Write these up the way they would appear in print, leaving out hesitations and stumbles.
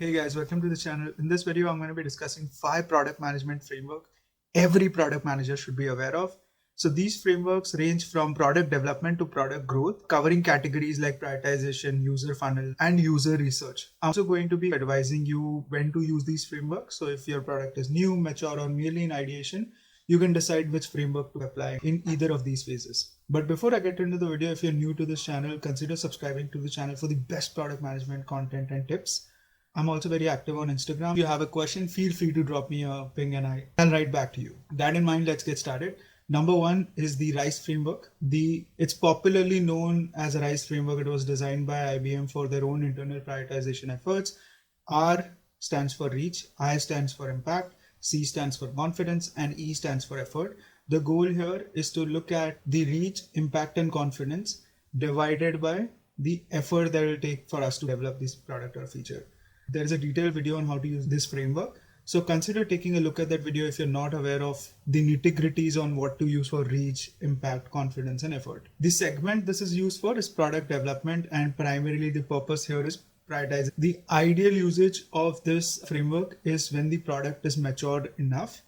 Hey guys, welcome to the channel. In this video, I'm going to be discussing 5 product management framework every product manager should be aware of. So these frameworks range from product development to product growth, covering categories like prioritization, user funnel, and user research. I'm also going to be advising you when to use these frameworks. So if your product is new, mature, or merely in ideation, you can decide which framework to apply in either of these phases. But before I get into the video, if you're new to this channel, consider subscribing to the channel for the best product management content and tips. I'm also very active on Instagram. If you have a question, feel free to drop me a ping and I'll write back to you. That in mind, let's get started. Number 1 is the RISE framework. It's popularly known as a RISE framework. It was designed by IBM for their own internal prioritization efforts. R stands for reach, I stands for impact, C stands for confidence, and E stands for effort. The goal here is to look at the reach, impact, and confidence divided by the effort that it will take for us to develop this product or feature. There is a detailed video on how to use this framework. So consider taking a look at that video if you're not aware of the nitty-gritties on what to use for reach, impact, confidence, and effort. The segment this is used for is product development, and primarily the purpose here is prioritizing. The ideal usage of this framework is when the product is matured enough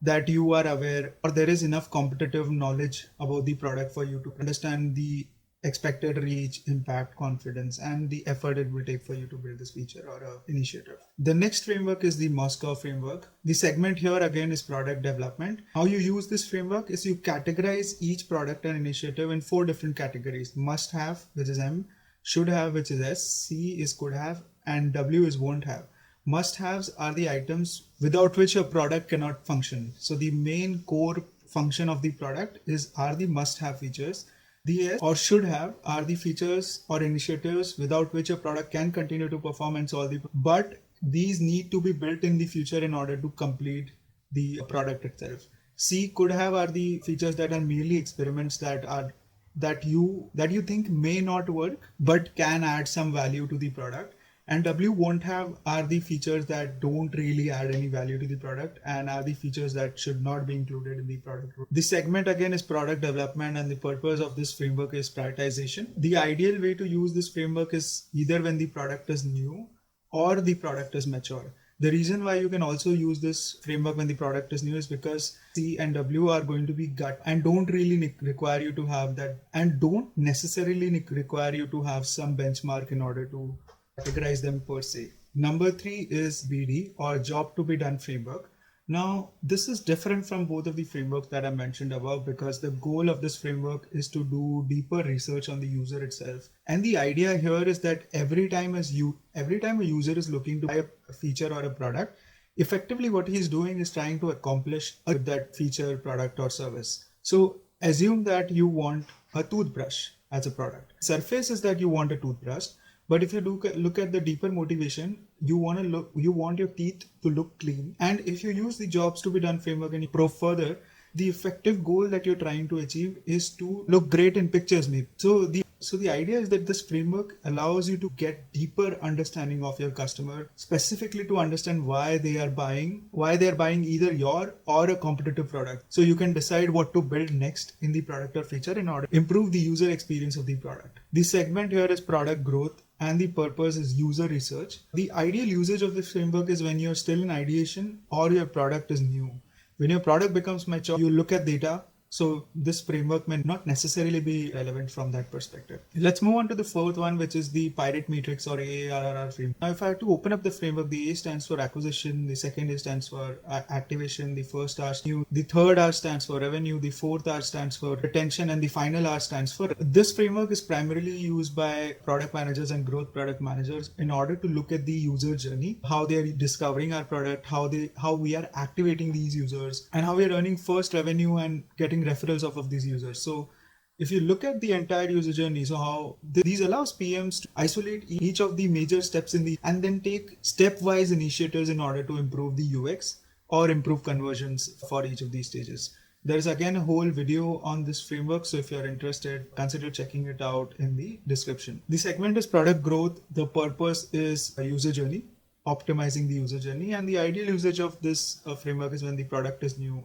that you are aware or there is enough competitive knowledge about the product for you to understand the expected reach, impact, confidence, and the effort it will take for you to build this feature or initiative. The next framework is the Moscow framework. The segment here again is product development. How you use this framework is you categorize each product and initiative in 4 different categories: must have, which is M, should have, which is S, C is could have, and W is won't have. Must haves are the items without which a product cannot function. So the main core function of the product are the must have features. The S or should have are the features or initiatives without which a product can continue to perform and solve but these need to be built in the future in order to complete the product itself. C could have are the features that are merely experiments that you think may not work but can add some value to the product. And W won't have are the features that don't really add any value to the product and are the features that should not be included in the product. This segment again is product development, and the purpose of this framework is prioritization. The ideal way to use this framework is either when the product is new or the product is mature. The reason why you can also use this framework when the product is new is because C and W are going to be gut and don't really require you to have that, and don't necessarily require you to have some benchmark in order to categorize them per se. Number 3 is BD or job to be done framework. Now, this is different from both of the frameworks that I mentioned above because the goal of this framework is to do deeper research on the user itself. And the idea here is that every time a user is looking to buy a feature or a product, effectively what he's doing is trying to accomplish that feature, product, or service. So assume that you want a toothbrush as a product. Surface is that you want a toothbrush. But if you look at the deeper motivation, you want your teeth to look clean. And if you use the jobs to be done framework and you probe further, the effective goal that you're trying to achieve is to look great in pictures maybe. So the idea is that this framework allows you to get deeper understanding of your customer, specifically to understand why they are buying either your or a competitive product. So you can decide what to build next in the product or feature in order to improve the user experience of the product. The segment here is product growth, and the purpose is user research. The ideal usage of this framework is when you're still in ideation or your product is new. When your product becomes mature, you look at data. So this framework may not necessarily be relevant from that perspective. Let's move on to the 4th one, which is the Pirate Matrix or AARRR framework. Now, if I have to open up the framework, the A stands for acquisition, the second A stands for activation, the first R new, the third R stands for revenue, the 4th R stands for retention, and the final R stands for. This framework is primarily used by product managers and growth product managers in order to look at the user journey, how they are discovering our product, how we are activating these users, and how we are earning first revenue and getting referrals off of these users. So if you look at the entire user journey, so how these allows PMs to isolate each of the major steps and then take stepwise initiatives in order to improve the UX or improve conversions for each of these stages. There is again a whole video on this framework, so if you're interested, consider checking it out in the description. The segment is product growth. The purpose is a user journey, optimizing the user journey, and the ideal usage of this framework is when the product is new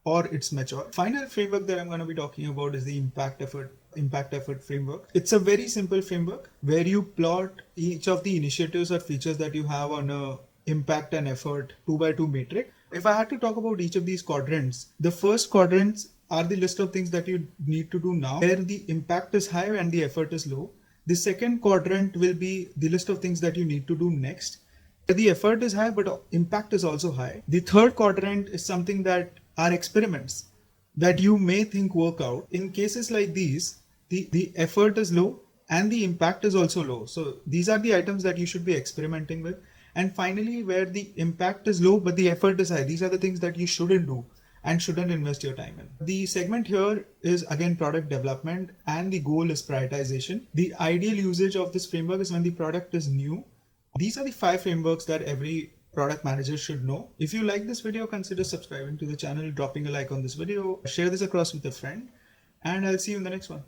or it's mature. Final framework that I'm going to be talking about is the impact effort impact effort framework. It's a very simple framework where you plot each of the initiatives or features that you have on a impact and effort 2x2 matrix. If I had to talk about each of these quadrants, the first quadrants are the list of things that you need to do now, where the impact is high and the effort is low. The second quadrant will be the list of things that you need to do next. The effort is high, but impact is also high. The third quadrant is something that are experiments that you may think work out. In cases like these, the effort is low and the impact is also low. So these are the items that you should be experimenting with. And finally, where the impact is low, but the effort is high, these are the things that you shouldn't do and shouldn't invest your time in. The segment here is again product development, and the goal is prioritization. The ideal usage of this framework is when the product is new. These are the 5 frameworks that every product manager should know. If you like this video, consider subscribing to the channel, dropping a like on this video, share this across with a friend, and I'll see you in the next one.